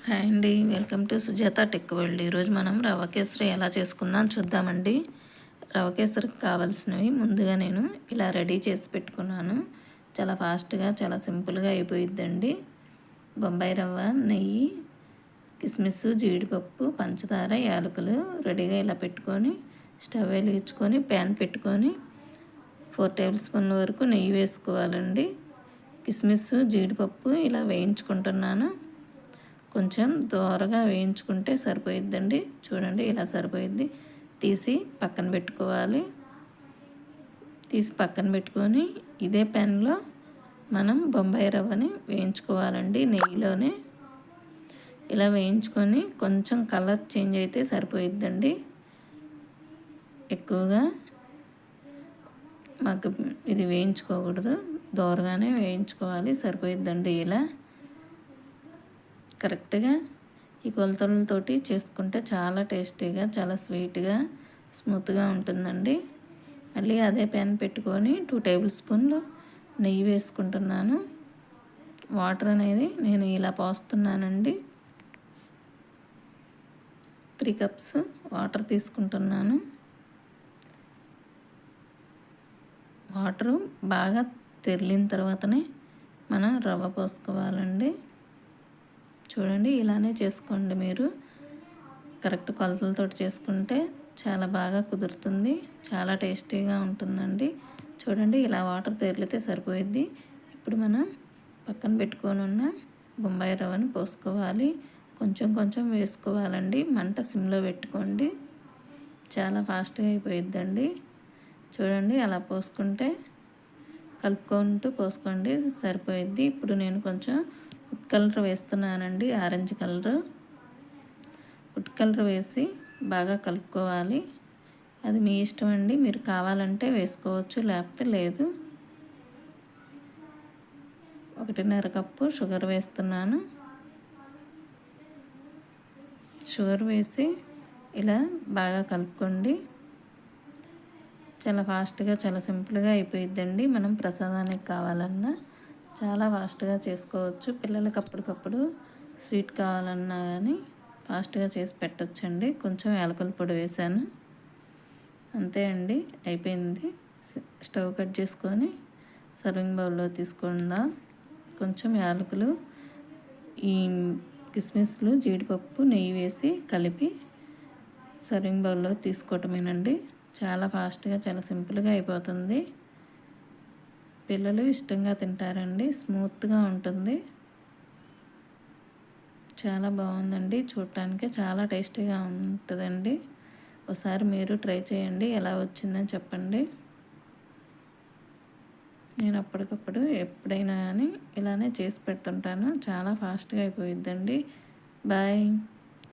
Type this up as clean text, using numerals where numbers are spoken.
Hi అండి, welcome to Sujatha tech world. ఈరోజు మనం రవ కేసరి ఎలా చేసుకుందాం చూద్దామండి. రవ కేసరికి కావాల్సినవి ముందుగా నేను ఇలా రెడీ చేసి పెట్టుకున్నాను. చాలా ఫాస్ట్గా చాలా సింపుల్గా అయిపోయిద్దండి. బొంబాయి రవ్వ, నెయ్యి, కిస్మిస్, జీడిపప్పు, పంచదార, యాలకులు రెడీగా ఇలా పెట్టుకొని స్టవ్ వెలిగించుకొని ప్యాన్ పెట్టుకొని 4 టేబుల్ స్పూన్ల వరకు నెయ్యి వేసుకోవాలండి. కిస్మిస్, జీడిపప్పు ఇలా వేయించుకుంటున్నాను. కొంచెం దోరగా వేయించుకుంటే సరిపోయిద్దండి. చూడండి, ఇలా సరిపోయిద్ది. తీసి పక్కన పెట్టుకోవాలి. తీసి పక్కన పెట్టుకొని ఇదే ప్యాన్లో మనం బొంబాయి రవ్వని వేయించుకోవాలండి నెయ్యిలోనే. ఇలా వేయించుకొని కొంచెం కలర్ చేంజ్ అయితే సరిపోయిద్దండి. ఎక్కువగా మాకు ఇది వేయించుకోకూడదు, దోరగానే వేయించుకోవాలి, సరిపోయిద్దండి. ఇలా కరెక్ట్గా ఈ కొలతలతోటి చేసుకుంటే చాలా టేస్టీగా, చాలా స్వీట్గా, స్మూత్గా ఉంటుందండి. మళ్ళీ అదే ప్యాన్ పెట్టుకొని 2 టేబుల్ స్పూన్లు నెయ్యి వేసుకుంటున్నాను. వాటర్ అనేది నేను ఇలా పోస్తున్నానండి. 3 కప్స్ వాటర్ తీసుకుంటున్నాను. వాటరు బాగా తెరిలిన తర్వాతనే మనం రవ్వ పోసుకోవాలండి. చూడండి, ఇలానే చేసుకోండి. మీరు కరెక్ట్ కొలతలతో చేసుకుంటే చాలా బాగా కుదురుతుంది, చాలా టేస్టీగా ఉంటుందండి. చూడండి, ఇలా వాటర్ తెరిలితే సరిపోయిద్ది. ఇప్పుడు మనం పక్కన పెట్టుకొని ఉన్న బొంబాయి రవ్వని పోసుకోవాలి. కొంచెం కొంచెం వేసుకోవాలండి. మంట సిమ్లో పెట్టుకోండి, చాలా ఫాస్ట్గా అయిపోయిద్దండి. చూడండి, అలా పోసుకుంటే కలుపుకుంటూ పోసుకోండి, సరిపోయిద్ది. ఇప్పుడు నేను కొంచెం ఫుడ్ కలర్ వేస్తున్నానండి, ఆరెంజ్ కలర్. ఫుడ్ కలర్ వేసి బాగా కలుపుకోవాలి. అది మీ ఇష్టం అండి, మీరు కావాలంటే వేసుకోవచ్చు, లేకపోతే లేదు. 1.5 కప్పు షుగర్ వేస్తున్నాను. షుగర్ వేసి ఇలా బాగా కలుపుకోండి. చాలా ఫాస్ట్గా, చాలా సింపుల్గా అయిపోయిద్దండి. మనం ప్రసాదానికి కావాలన్నా చాలా ఫాస్ట్గా చేసుకోవచ్చు. పిల్లలకి అప్పటికప్పుడు స్వీట్ కావాలన్నా కానీ ఫాస్ట్గా చేసి పెట్టొచ్చండి. కొంచెం యాలకుల పొడి వేసాను, అంతే అండి, అయిపోయింది. స్టవ్ కట్ చేసుకొని సర్వింగ్ బౌల్లో తీసుకుందాం. కొంచెం యాలకులు, ఈ కిస్మిస్లు, జీడిపప్పు, నెయ్యి వేసి కలిపి సర్వింగ్ బౌల్లో తీసుకోవటమేనండి. చాలా ఫాస్ట్గా, చాలా సింపుల్గా అయిపోతుంది. పిల్లలు ఇష్టంగా తింటారండి. స్మూత్గా ఉంటుంది, చాలా బాగుందండి. చూడటానికి చాలా టేస్టీగా ఉంటుందండి. ఒకసారి మీరు ట్రై చేయండి, ఎలా వచ్చిందని చెప్పండి. నేను అప్పటికప్పుడు ఎప్పుడైనా కానీ ఇలానే చేసి పెడుతుంటాను. చాలా ఫాస్ట్గా అయిపోయిద్దండి. బాయ్.